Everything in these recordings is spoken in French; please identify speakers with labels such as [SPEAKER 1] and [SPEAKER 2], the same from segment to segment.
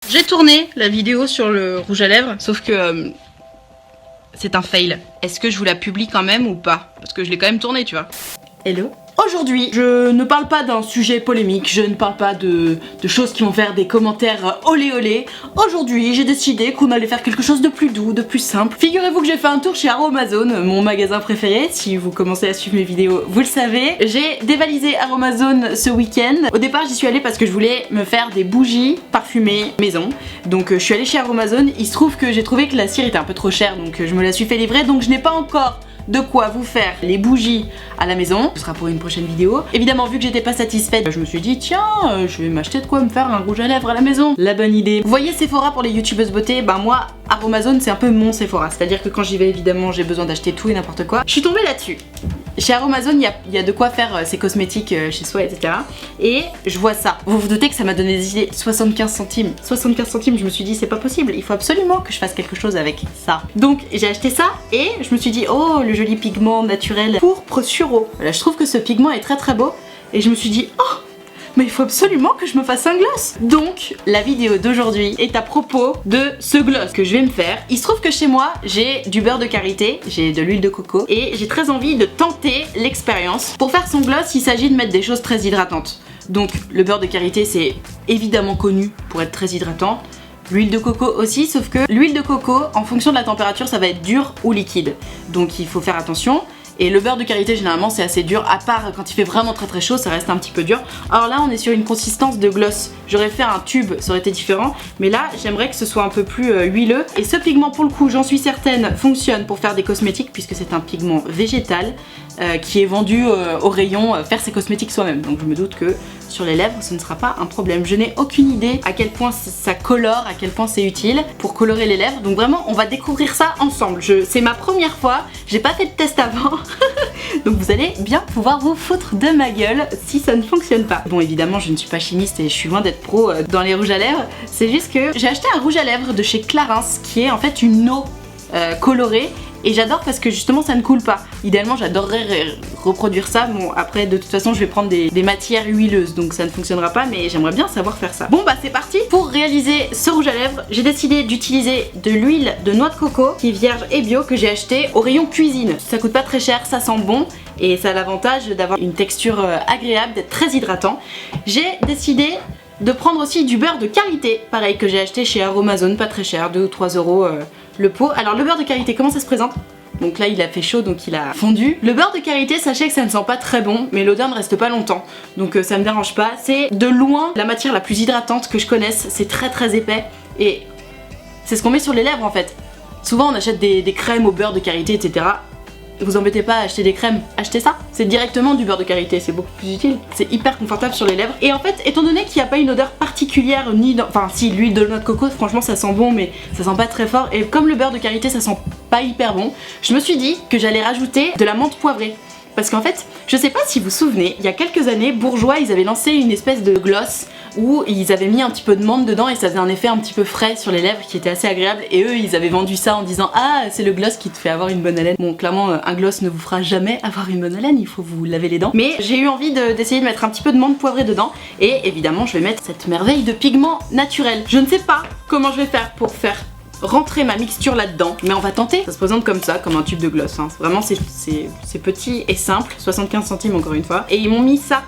[SPEAKER 1] J'ai tourné la vidéo sur le rouge à lèvres, sauf que c'est un fail. Est-ce que je vous la publie quand même ou pas? Parce que je l'ai quand même tournée, tu vois. Hello. Aujourd'hui, je ne parle pas d'un sujet polémique, je ne parle pas de choses qui vont faire des commentaires olé olé. Aujourd'hui, j'ai décidé qu'on allait faire quelque chose de plus doux, de plus simple. Figurez-vous que j'ai fait un tour chez Aromazone, mon magasin préféré. Si vous commencez à suivre mes vidéos, vous le savez. J'ai dévalisé Aromazone ce week-end. Au départ, j'y suis allée parce que je voulais me faire des bougies parfumées maison. Donc je suis allée chez Aromazone. Il se trouve que j'ai trouvé que la cire était un peu trop chère, donc je me la suis fait livrer. Donc je n'ai pas encore de quoi vous faire les bougies à la maison. Ce sera pour une prochaine vidéo. Évidemment, vu que j'étais pas satisfaite, je me suis dit tiens, je vais m'acheter de quoi me faire un rouge à lèvres à la maison. La bonne idée. Vous voyez Sephora pour les youtubeuses beauté, bah moi Aromazone c'est un peu mon Sephora. C'est-à-dire que quand j'y vais, évidemment j'ai besoin d'acheter tout et n'importe quoi. Je suis tombée là-dessus. Chez Aromazone, il y a de quoi faire ses cosmétiques chez soi, etc. Et je vois ça. Vous vous doutez que ça m'a donné des idées. 75 centimes. 75 centimes, je me suis dit c'est pas possible. Il faut absolument que je fasse quelque chose avec ça. Donc j'ai acheté ça et je me suis dit oh le joli pigment naturel pourpre sureau. Voilà, je trouve que ce pigment est très très beau. Et je me suis dit oh mais il faut absolument que je me fasse un gloss. Donc la vidéo d'aujourd'hui est à propos de ce gloss que je vais me faire. Il se trouve que chez moi j'ai du beurre de karité, j'ai de l'huile de coco et j'ai très envie de tenter l'expérience. Pour faire son gloss, il s'agit de mettre des choses très hydratantes. Donc le beurre de karité c'est évidemment connu pour être très hydratant. L'huile de coco aussi, sauf que l'huile de coco, en fonction de la température, ça va être dur ou liquide. Donc il faut faire attention. Et le beurre de karité généralement c'est assez dur, à part quand il fait vraiment très très chaud, ça reste un petit peu dur. Alors là on est sur une consistance de gloss. J'aurais fait un tube, ça aurait été différent, mais là j'aimerais que ce soit un peu plus huileux. Et ce pigment pour le coup, j'en suis certaine, fonctionne pour faire des cosmétiques puisque c'est un pigment végétal qui est vendu au rayon faire ses cosmétiques soi-même. Donc je me doute que sur les lèvres ce ne sera pas un problème. Je n'ai aucune idée à quel point ça colore, à quel point c'est utile pour colorer les lèvres. Donc vraiment on va découvrir ça ensemble. C'est ma première fois, j'ai pas fait de test avant. Donc vous allez bien pouvoir vous foutre de ma gueule si ça ne fonctionne pas. Bon évidemment je ne suis pas chimiste et je suis loin d'être pro dans les rouges à lèvres. C'est juste que j'ai acheté un rouge à lèvres de chez Clarins qui est en fait une eau colorée. Et j'adore parce que justement ça ne coule pas. Idéalement j'adorerais reproduire ça. Bon après de toute façon je vais prendre des matières huileuses donc ça ne fonctionnera pas, mais j'aimerais bien savoir faire ça. Bon bah c'est parti. Pour réaliser ce rouge à lèvres j'ai décidé d'utiliser de l'huile de noix de coco qui est vierge et bio que j'ai acheté au rayon cuisine. Ça coûte pas très cher, ça sent bon et ça a l'avantage d'avoir une texture agréable, d'être très hydratant. J'ai décidé de prendre aussi du beurre de karité, pareil que j'ai acheté chez Aromazone, pas très cher, 2 ou 3 euros le pot. Alors le beurre de karité, comment ça se présente? Donc là il a fait chaud donc il a fondu. Le beurre de karité, sachez que ça ne sent pas très bon, mais l'odeur ne reste pas longtemps. Donc ça me dérange pas. C'est de loin la matière la plus hydratante que je connaisse, c'est très très épais et c'est ce qu'on met sur les lèvres en fait. Souvent on achète des crèmes au beurre de karité, etc. Vous embêtez pas à acheter des crèmes, achetez ça. C'est directement du beurre de karité, c'est beaucoup plus utile. C'est hyper confortable sur les lèvres. Et en fait, étant donné qu'il n'y a pas une odeur particulière, ni dans... Enfin si, l'huile de noix de coco, franchement ça sent bon, mais ça sent pas très fort. Et comme le beurre de karité ça sent pas hyper bon, je me suis dit que j'allais rajouter de la menthe poivrée. Parce qu'en fait, je sais pas si vous vous souvenez, il y a quelques années, Bourjois, ils avaient lancé une espèce de gloss où ils avaient mis un petit peu de menthe dedans et ça faisait un effet un petit peu frais sur les lèvres qui était assez agréable. Et eux, ils avaient vendu ça en disant ah, c'est le gloss qui te fait avoir une bonne haleine. Bon, clairement, un gloss ne vous fera jamais avoir une bonne haleine, il faut vous laver les dents. Mais j'ai eu envie d'essayer de mettre un petit peu de menthe poivrée dedans. Et évidemment, je vais mettre cette merveille de pigment naturel. Je ne sais pas comment je vais faire pour faire rentrer ma mixture là-dedans, mais on va tenter. Ça se présente comme ça, comme un tube de gloss, hein. Vraiment c'est petit et simple, 75 centimes encore une fois. Et ils m'ont mis ça.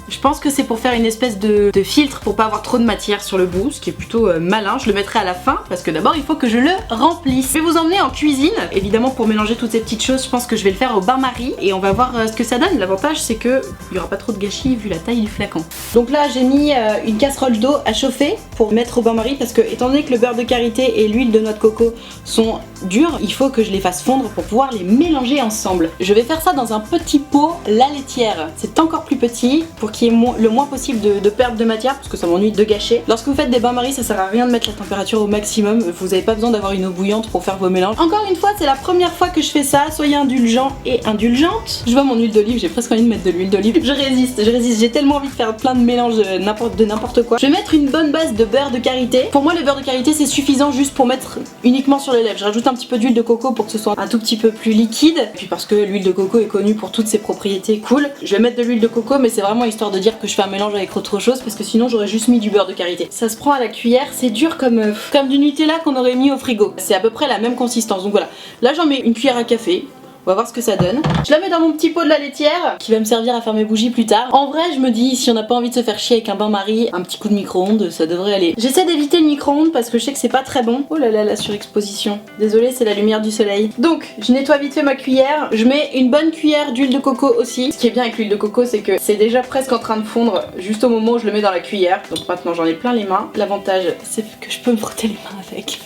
[SPEAKER 1] Je pense que c'est pour faire une espèce de filtre pour pas avoir trop de matière sur le bout, ce qui est plutôt malin. Je le mettrai à la fin parce que d'abord il faut que je le remplisse. Je vais vous emmener en cuisine, évidemment pour mélanger toutes ces petites choses. Je pense que je vais le faire au bain-marie et on va voir ce que ça donne. L'avantage c'est que il y aura pas trop de gâchis vu la taille du flacon. Donc là j'ai mis une casserole d'eau à chauffer pour mettre au bain-marie parce que étant donné que le beurre de karité et l'huile de noix de coco sont durs, il faut que je les fasse fondre pour pouvoir les mélanger ensemble. Je vais faire ça dans un petit pot la laitière. C'est encore plus petit pour qu'il y ait le moins possible de perte de matière parce que ça m'ennuie de gâcher. Lorsque vous faites des bains-maries, ça sert à rien de mettre la température au maximum. Vous n'avez pas besoin d'avoir une eau bouillante pour faire vos mélanges. Encore une fois, c'est la première fois que je fais ça. Soyez indulgents et indulgentes. Je vois mon huile d'olive, j'ai presque envie de mettre de l'huile d'olive. Je résiste. J'ai tellement envie de faire plein de mélanges de n'importe quoi. Je vais mettre une bonne base de beurre de karité. Pour moi, le beurre de karité c'est suffisant juste pour mettre uniquement sur les lèvres. Je rajoute un petit peu d'huile de coco pour que ce soit un tout petit peu plus liquide. Puis parce que l'huile de coco est connue pour toutes ses propriétés cool. Je vais mettre de l'huile de coco, mais c'est vraiment histoire de dire que je fais un mélange avec autre chose parce que sinon j'aurais juste mis du beurre de karité. Ça se prend à la cuillère, c'est dur comme du Nutella qu'on aurait mis au frigo. C'est à peu près la même consistance, donc voilà. Là j'en mets une cuillère à café. On va voir ce que ça donne. Je la mets dans mon petit pot de la laitière qui va me servir à faire mes bougies plus tard. En vrai, je me dis, si on n'a pas envie de se faire chier avec un bain-marie, un petit coup de micro-ondes, ça devrait aller. J'essaie d'éviter le micro-ondes parce que je sais que c'est pas très bon. Oh là là, la surexposition. Désolée, c'est la lumière du soleil. Donc, je nettoie vite fait ma cuillère. Je mets une bonne cuillère d'huile de coco aussi. Ce qui est bien avec l'huile de coco, c'est que c'est déjà presque en train de fondre juste au moment où je le mets dans la cuillère. Donc maintenant, j'en ai plein les mains. L'avantage, c'est que je peux me frotter les mains avec.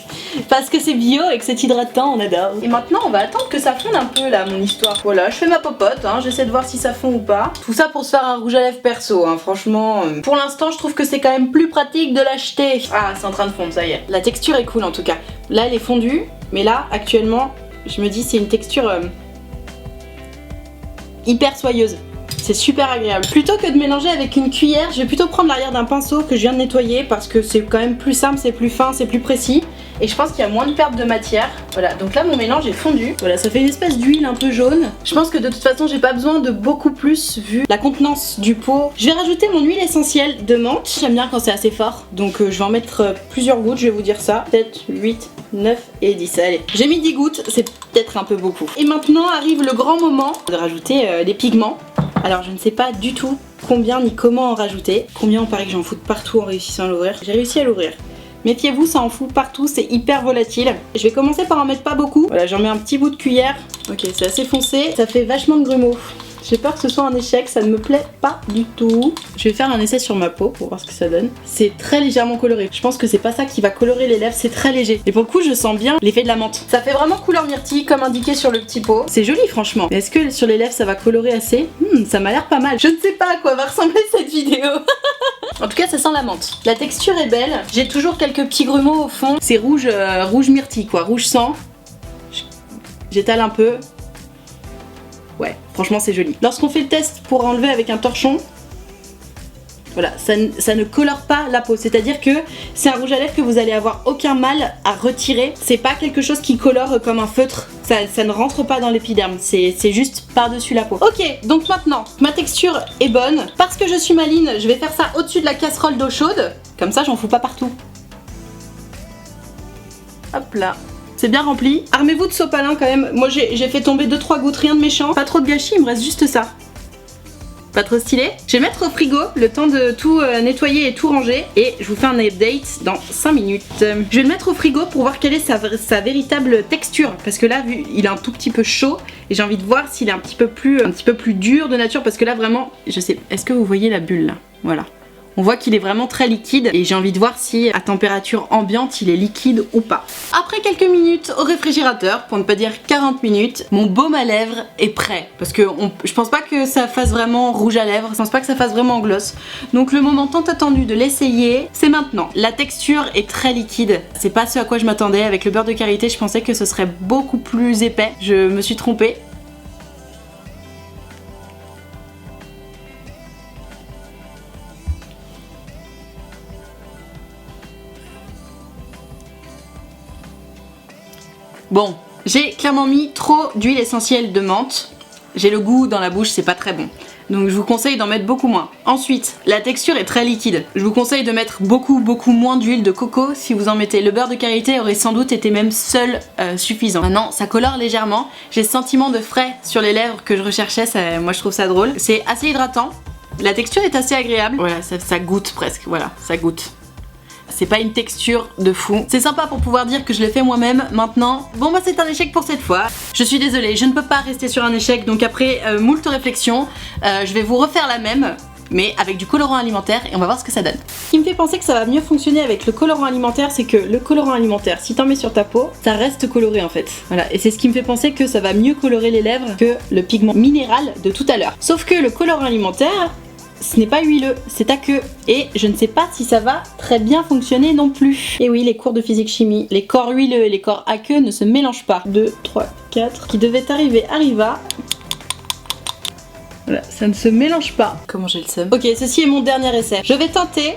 [SPEAKER 1] Parce que c'est bio et que c'est hydratant, on adore. Et maintenant, on va attendre que ça fonde un peu là, mon histoire. Voilà, je fais ma popote, hein, j'essaie de voir si ça fond ou pas. Tout ça pour se faire un rouge à lèvres perso, hein, franchement. Pour l'instant, je trouve que c'est quand même plus pratique de l'acheter. Ah, c'est en train de fondre, ça y est. La texture est cool en tout cas. Là, elle est fondue, mais là, actuellement, je me dis c'est une texture hyper soyeuse. C'est super agréable. Plutôt que de mélanger avec une cuillère, je vais plutôt prendre l'arrière d'un pinceau que je viens de nettoyer parce que c'est quand même plus simple, c'est plus fin, c'est plus précis. Et je pense qu'il y a moins de perte de matière. Voilà, donc là mon mélange est fondu. Voilà, ça fait une espèce d'huile un peu jaune. Je pense que de toute façon j'ai pas besoin de beaucoup plus vu la contenance du pot. Je vais rajouter mon huile essentielle de menthe. J'aime bien quand c'est assez fort, donc je vais en mettre plusieurs gouttes, je vais vous dire ça. Peut-être 8, 9 et 10. Allez, j'ai mis 10 gouttes, c'est peut-être un peu beaucoup. Et maintenant arrive le grand moment de rajouter des pigments. Alors je ne sais pas du tout combien ni comment en rajouter. Combien on paraît que j'en foute partout en réussissant à l'ouvrir. J'ai réussi à l'ouvrir. Méfiez-vous, ça en fout partout, c'est hyper volatile. Je vais commencer par en mettre pas beaucoup. Voilà, j'en mets un petit bout de cuillère. Ok, c'est assez foncé. Ça fait vachement de grumeaux. J'ai peur que ce soit un échec, ça ne me plaît pas du tout. Je vais faire un essai sur ma peau pour voir ce que ça donne. C'est très légèrement coloré. Je pense que c'est pas ça qui va colorer les lèvres, c'est très léger. Et pour le coup, je sens bien l'effet de la menthe. Ça fait vraiment couleur myrtille, comme indiqué sur le petit pot. C'est joli, franchement. Mais est-ce que sur les lèvres, ça va colorer assez? Ça m'a l'air pas mal. Je ne sais pas à quoi va ressembler cette vidéo. En tout cas, ça sent la menthe. La texture est belle. J'ai toujours quelques petits grumeaux au fond. C'est rouge, rouge myrtille, quoi. Rouge sang. J'étale un peu. Ouais, franchement c'est joli. Lorsqu'on fait le test pour enlever avec un torchon, voilà, ça ne colore pas la peau. C'est-à-dire que c'est un rouge à lèvres que vous allez avoir aucun mal à retirer. C'est pas quelque chose qui colore comme un feutre. Ça ne rentre pas dans l'épiderme. C'est juste par-dessus la peau. Ok, donc maintenant, ma texture est bonne. Parce que je suis maline, je vais faire ça au-dessus de la casserole d'eau chaude. Comme ça, j'en fous pas partout. Hop là. C'est bien rempli. Armez-vous de sopalin quand même. Moi j'ai fait tomber 2-3 gouttes, rien de méchant. Pas trop de gâchis, il me reste juste ça. Pas trop stylé. Je vais mettre au frigo le temps de tout nettoyer et tout ranger. Et je vous fais un update dans 5 minutes. Je vais le mettre au frigo pour voir quelle est sa véritable texture. Parce que là, vu, il est un tout petit peu chaud. Et j'ai envie de voir s'il est un petit peu plus dur de nature. Parce que là vraiment, je sais, est-ce que vous voyez la bulle là? Voilà. On voit qu'il est vraiment très liquide et j'ai envie de voir si à température ambiante il est liquide ou pas. Après quelques minutes au réfrigérateur, pour ne pas dire 40 minutes, mon baume à lèvres est prêt. Parce que je pense pas que ça fasse vraiment rouge à lèvres, je pense pas que ça fasse vraiment gloss. Donc le moment tant attendu de l'essayer, c'est maintenant. La texture est très liquide. C'est pas ce à quoi je m'attendais. Avec le beurre de karité, je pensais que ce serait beaucoup plus épais. Je me suis trompée. Bon, j'ai clairement mis trop d'huile essentielle de menthe. J'ai le goût dans la bouche, c'est pas très bon. Donc je vous conseille d'en mettre beaucoup moins. Ensuite, la texture est très liquide. Je vous conseille de mettre beaucoup moins d'huile de coco si vous en mettez. Le beurre de karité aurait sans doute été même seul suffisant. Maintenant, ça colore légèrement. J'ai ce sentiment de frais sur les lèvres que je recherchais, moi je trouve ça drôle. C'est assez hydratant. La texture est assez agréable. Voilà, ça goûte presque, voilà, ça goûte. C'est pas une texture de fou. C'est sympa pour pouvoir dire que je l'ai fait moi-même. Maintenant, bon bah c'est un échec pour cette fois. Je suis désolée, je ne peux pas rester sur un échec. Donc après moult réflexions, je vais vous refaire la même, mais avec du colorant alimentaire et on va voir ce que ça donne. Ce qui me fait penser que ça va mieux fonctionner avec le colorant alimentaire, c'est que le colorant alimentaire, si t'en mets sur ta peau, ça reste coloré en fait. Voilà, et c'est ce qui me fait penser que ça va mieux colorer les lèvres que le pigment minéral de tout à l'heure. Sauf que le colorant alimentaire, ce n'est pas huileux, c'est aqueux. Et je ne sais pas si ça va très bien fonctionner non plus. Et oui, les cours de physique-chimie, les corps huileux et les corps aqueux ne se mélangent pas. 2, 3, 4, qui devait arriver, arriva. Voilà, ça ne se mélange pas. Comment j'ai le seum. Ok, ceci est mon dernier essai. Je vais tenter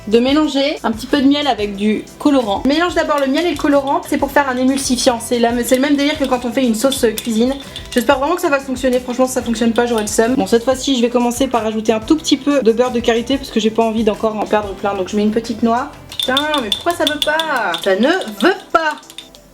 [SPEAKER 1] de mélanger un petit peu de miel avec du colorant. Je mélange d'abord le miel et le colorant, c'est pour faire un émulsifiant. C'est le même délire que quand on fait une sauce cuisine. J'espère vraiment que ça va fonctionner. Franchement, si ça fonctionne pas, j'aurai le seum. Bon, cette fois-ci, je vais commencer par rajouter un tout petit peu de beurre de karité parce que j'ai pas envie d'encore en perdre plein. Donc je mets une petite noix. Putain, mais pourquoi ça veut pas? Ça ne veut pas.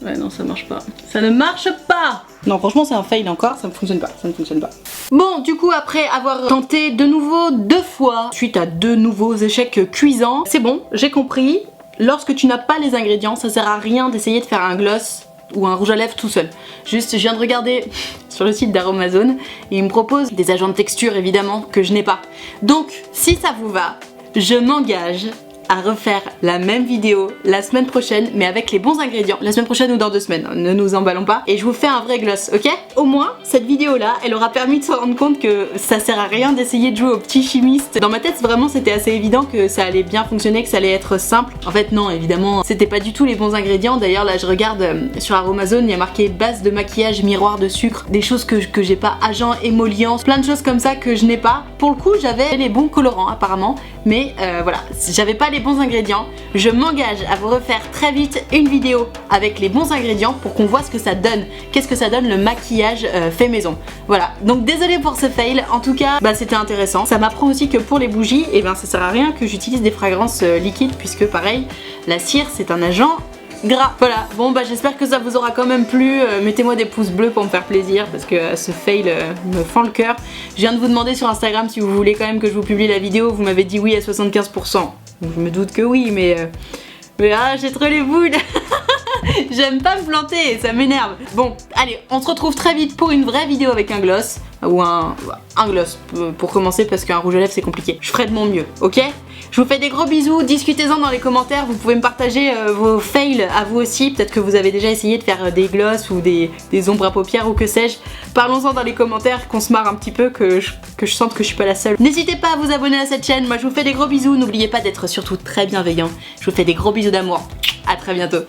[SPEAKER 1] Ouais, non, ça marche pas. Ça ne marche pas. Non, franchement, c'est un fail encore, ça ne fonctionne pas, ça ne fonctionne pas. Bon, du coup, après avoir tenté de nouveau 2 fois, suite à 2 nouveaux échecs cuisants, c'est bon, j'ai compris. Lorsque tu n'as pas les ingrédients, ça sert à rien d'essayer de faire un gloss ou un rouge à lèvres tout seul. Juste, je viens de regarder sur le site d'Aromazone et il me propose des agents de texture, évidemment, que je n'ai pas. Donc, si ça vous va, je m'engage à refaire la même vidéo la semaine prochaine mais avec les bons ingrédients, la semaine prochaine ou dans 2 semaines, ne nous emballons pas, et je vous fais un vrai gloss, ok? Au moins cette vidéo là elle aura permis de se rendre compte que ça sert à rien d'essayer de jouer au petit chimiste. Dans ma tête vraiment c'était assez évident que ça allait bien fonctionner, que ça allait être simple. En fait non, évidemment c'était pas du tout les bons ingrédients. D'ailleurs là je regarde sur Aromazone, il y a marqué base de maquillage, miroir de sucre, des choses que j'ai pas, agent émollient, plein de choses comme ça que je n'ai pas. Pour le coup j'avais les bons colorants apparemment, mais voilà, j'avais pas les bons ingrédients. Je m'engage à vous refaire très vite une vidéo avec les bons ingrédients pour qu'on voit ce que ça donne. Qu'est-ce que ça donne le maquillage fait maison. Voilà, donc désolé pour ce fail, en tout cas bah, c'était intéressant. Ça m'apprend aussi que pour les bougies, et ben ça sert à rien que j'utilise des fragrances liquides puisque pareil, la cire c'est un agent gras. Voilà, bon bah j'espère que ça vous aura quand même plu. Mettez-moi des pouces bleus pour me faire plaisir parce que ce fail me fend le cœur. Je viens de vous demander sur Instagram si vous voulez quand même que je vous publie la vidéo. Vous m'avez dit oui à 75%. Je me doute que oui, mais ah, j'ai trop les boules. J'aime pas me planter, ça m'énerve. Bon, allez, on se retrouve très vite pour une vraie vidéo avec un gloss. Ou un gloss pour commencer parce qu'un rouge à lèvres c'est compliqué. Je ferai de mon mieux, ok? Je vous fais des gros bisous, discutez-en dans les commentaires, vous pouvez me partager vos fails à vous aussi. Peut-être que vous avez déjà essayé de faire des gloss ou des ombres à paupières ou que sais-je. Parlons-en dans les commentaires, qu'on se marre un petit peu, que je sente que je suis pas la seule. N'hésitez pas à vous abonner à cette chaîne, moi je vous fais des gros bisous. N'oubliez pas d'être surtout très bienveillant. Je vous fais des gros bisous d'amour, à très bientôt.